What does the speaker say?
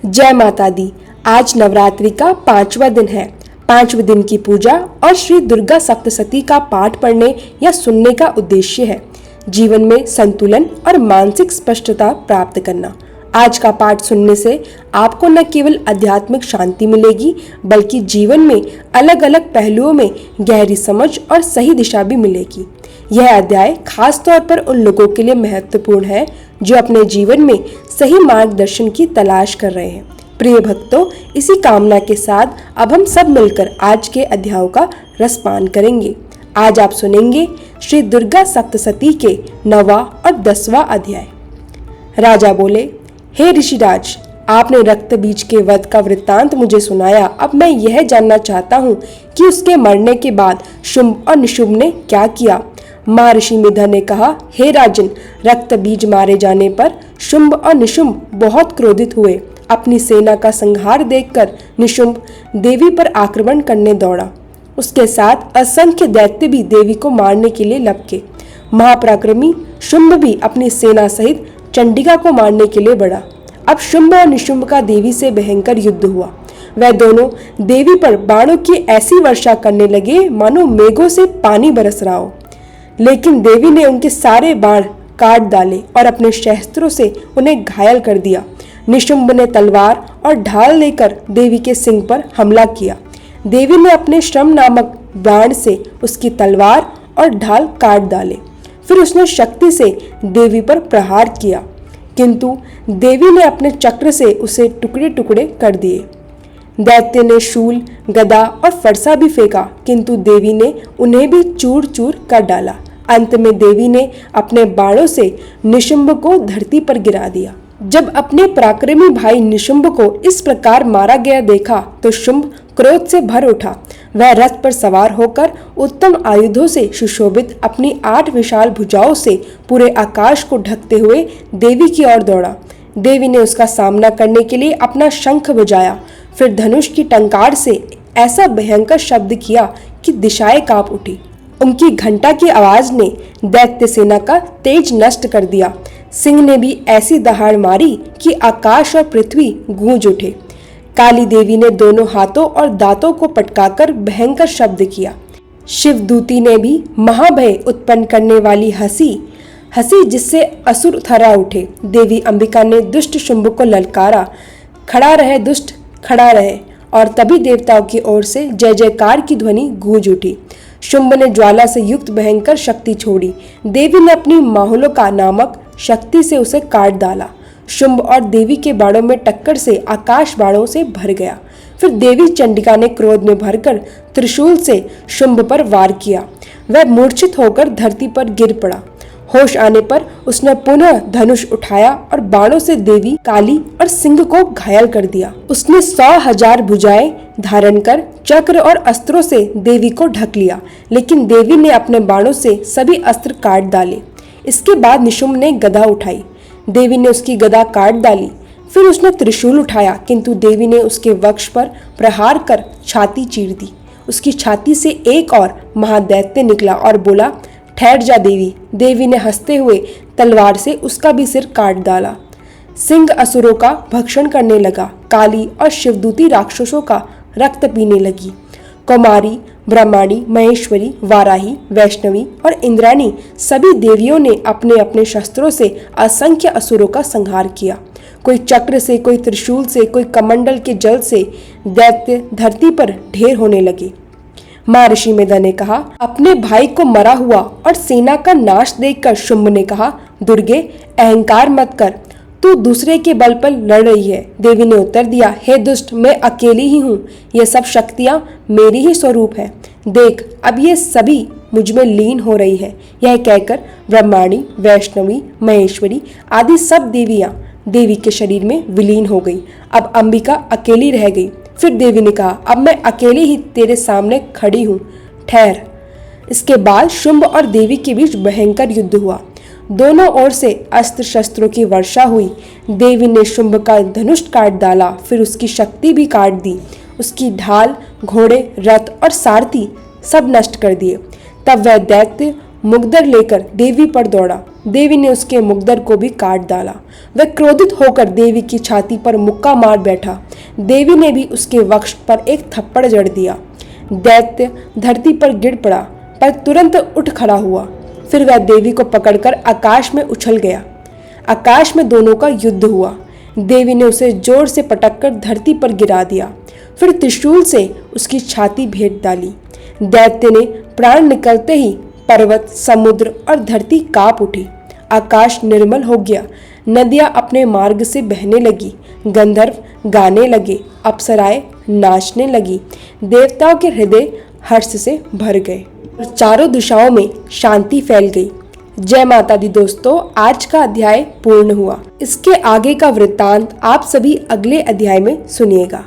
जय माता दी। आज नवरात्रि का 5वां दिन है। 5वें दिन की पूजा और श्री दुर्गा सप्तशती का पाठ पढ़ने या सुनने का उद्देश्य है जीवन में संतुलन और मानसिक स्पष्टता प्राप्त करना। आज का पाठ सुनने से आपको न केवल आध्यात्मिक शांति मिलेगी बल्कि जीवन में अलग अलग पहलुओं में गहरी समझ और सही दिशा भी मिलेगी। यह अध्याय खास तौर पर उन लोगों के लिए महत्वपूर्ण है जो अपने जीवन में सही मार्गदर्शन की तलाश कर रहे हैं। प्रिय भक्तों, इसी कामना के साथ अब हम सब मिलकर आज के अध्यायों का रसपान करेंगे। आज आप सुनेंगे श्री दुर्गा सप्तशती के 9वां और 10वां अध्याय। राजा बोले, हे ऋषिराज, आपने रक्त बीज के वध का वृत्तांत मुझे सुनाया। अब मैं यह जानना चाहता हूँ कि उसके मरने के बाद शुंभ और निशुंभ ने क्या किया। महर्षि मिधा ने कहा, हे राजन, रक्त बीज मारे जाने पर शुंभ और निशुंभ बहुत क्रोधित हुए। अपनी सेना का संहार देखकर निशुंभ देवी पर आक्रमण करने दौड़ा। उसके साथ असंख्य दैत्य भी देवी को मारने के लिए लपके। महापराक्रमी शुंभ भी अपनी सेना सहित चंडिका को मारने के लिए बढ़ा। अब शुंभ और निशुंभ का देवी से भयंकर युद्ध हुआ। वह दोनों देवी पर बाणों की ऐसी वर्षा करने लगे मानो मेघों से पानी बरस रहा हो। लेकिन देवी ने उनके सारे बाण काट डाले और अपने शस्त्रों से उन्हें घायल कर दिया। निशुंभ ने तलवार और ढाल लेकर देवी के सिंह पर हमला किया। देवी ने अपने श्रम नामक बाण से उसकी तलवार और ढाल काट डाले। फिर उसने शक्ति से देवी पर प्रहार किया, किंतु देवी ने अपने चक्र से उसे टुकड़े टुकड़े कर दिए। दैत्य ने शूल, गदा और फरसा भी फेंका, किंतु देवी ने उन्हें भी चूर चूर कर डाला। अंत में देवी ने अपने बाणों से निशुंभ को धरती पर गिरा दिया। जब अपने पराक्रमी भाई निशुंभ को इस प्रकार मारा गया देखा तो शुंभ क्रोध से भर उठा। वह रथ पर सवार होकर उत्तम आयुधों से सुशोभित अपनी 8 विशाल भुजाओं से पूरे आकाश को ढकते हुए देवी की ओर दौड़ा। देवी ने उसका सामना करने के लिए अपना शंख बजाया, फिर धनुष की टंकार से ऐसा भयंकर शब्द किया कि दिशाएं कांप उठी। उनकी घंटा की आवाज ने दैत्य सेना का तेज नष्ट कर दिया। सिंह ने भी ऐसी दहाड़ मारी कि आकाश और पृथ्वी गूंज उठे। काली देवी ने दोनों हाथों और दांतों को पटकाकर भयंकर शब्द किया। शिवदूती ने भी महाभय उत्पन्न करने वाली हंसी जिससे असुर थर्रा उठे। देवी अंबिका ने दुष्ट शुंभ को ललकारा, खड़ा रहे दुष्ट, खड़ा रहे, और तभी देवताओं की ओर से जय जयकार की ध्वनि गूंज उठी। शुंभ ने ज्वाला से युक्त भयंकर शक्ति छोड़ी। देवी ने अपनी माहुलोका नामक शक्ति से उसे काट डाला। शुंभ और देवी के बाणों में टक्कर से आकाश बाणों से भर गया। फिर देवी चंडिका ने क्रोध में भरकर त्रिशूल से शुंभ पर वार किया। वह मूर्छित होकर धरती पर गिर पड़ा। होश आने पर उसने पुनः धनुष उठाया और बाणों से देवी, काली और सिंह को घायल कर दिया। उसने 100,000 भुजाएं धारण कर चक्र और अस्त्रों से देवी को ढक लिया, लेकिन देवी ने अपने बाणों से सभी अस्त्र काट डाले। इसके बाद निशुंभ ने गदा उठाई। देवी ने उसकी गदा काट डाली। फिर उसने त्रिशूल उठाया, किंतु देवी ने उसके वक्ष पर प्रहार कर छाती चीर दी। उसकी छाती से एक और महादैत्य निकला और बोला, ठहर जा देवी। देवी ने हंसते हुए तलवार से उसका भी सिर काट डाला। सिंह असुरों का भक्षण करने लगा। काली और शिवदूती राक्षसों का रक्त पीने लगी। कौमारी, ब्रह्माणी, महेश्वरी, वाराही, वैष्णवी और इंद्राणी सभी देवियों ने अपने अपने शस्त्रों से असंख्य असुरों का संहार किया। कोई चक्र से, कोई त्रिशूल से, कोई कमंडल के जल से। दैत्य धरती पर ढेर होने लगे। महर्षि मिधा ने कहा, अपने भाई को मरा हुआ और सेना का नाश देखकर शुंभ ने कहा, दुर्गे, अहंकार मत कर, तू दूसरे के बल पर लड़ रही है। देवी ने उत्तर दिया, हे दुष्ट, मैं अकेली ही हूँ। ये सब शक्तियाँ मेरी ही स्वरूप है। देख, अब ये सभी मुझ में लीन हो रही है। यह कहकर ब्रह्माणी, वैष्णवी, महेश्वरी आदि सब देवियाँ देवी के शरीर में विलीन हो गई। अब अंबिका अकेली रह गई। फिर देवी ने कहा, अब मैं अकेली ही तेरे सामने खड़ी हूँ, ठहर। इसके बाद शुंभ और देवी के बीच भयंकर युद्ध हुआ। दोनों ओर से अस्त्र शस्त्रों की वर्षा हुई। देवी ने शुंभ का धनुष काट डाला, फिर उसकी शक्ति भी काट दी। उसकी ढाल, घोड़े, रथ और सारथी सब नष्ट कर दिए। तब वह दैत्य मुकदर लेकर देवी पर दौड़ा। देवी ने उसके मुकदर को भी काट डाला। वह क्रोधित होकर देवी की छाती पर मुक्का मार बैठा। देवी ने भी उसके वक्ष पर एक थप्पड़ जड़ दिया। दैत्य धरती पर गिर पड़ा, पर तुरंत उठ खड़ा हुआ। फिर वह देवी को पकड़कर आकाश में उछल गया। आकाश में दोनों का युद्ध हुआ। देवी ने उसे जोर से पटककर धरती पर गिरा दिया, फिर त्रिशूल से उसकी छाती भेद डाली। दैत्य ने प्राण निकलते ही पर्वत, समुद्र और धरती कांप उठी। आकाश निर्मल हो गया। नदियां अपने मार्ग से बहने लगी। गंधर्व गाने लगे, अप्सराएं नाचने लगी। देवताओं के हृदय हर्ष से भर गए और चारों दिशाओं में शांति फैल गई। जय माता दी दोस्तों, आज का अध्याय पूर्ण हुआ। इसके आगे का वृत्तांत आप सभी अगले अध्याय में सुनिएगा।